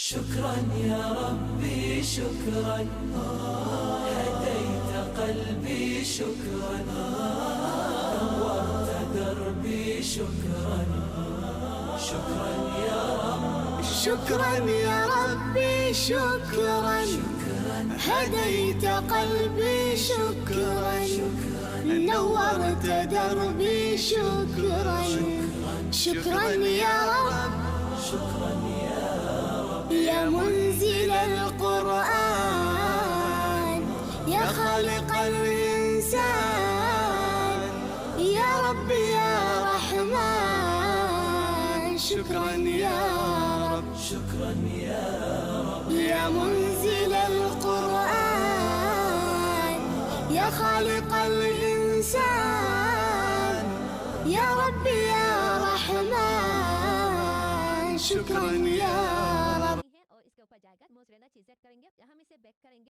شكرا يا ربي شكرا، هديت قلبي شكرا، نورت دربي شكرا. شكرا يا رب، شكرا يا ربي شكرا، هديت قلبي شكرا، نورت دربي شكرا. شكرا يا رب، شكرا يا رب، يا منزل القرآن، يا خالق الإنسان، يا رب يا رحمن. شكرا يا رب، شكرا يا رب، يا منزل القرآن، يا خالق الإنسان، يا رب يا رحمن. شكرا يا رب. और इसके ऊपर जाएगा मोस्ट रहना चीजें करेंगे, यहाँ में से बैक करेंगे।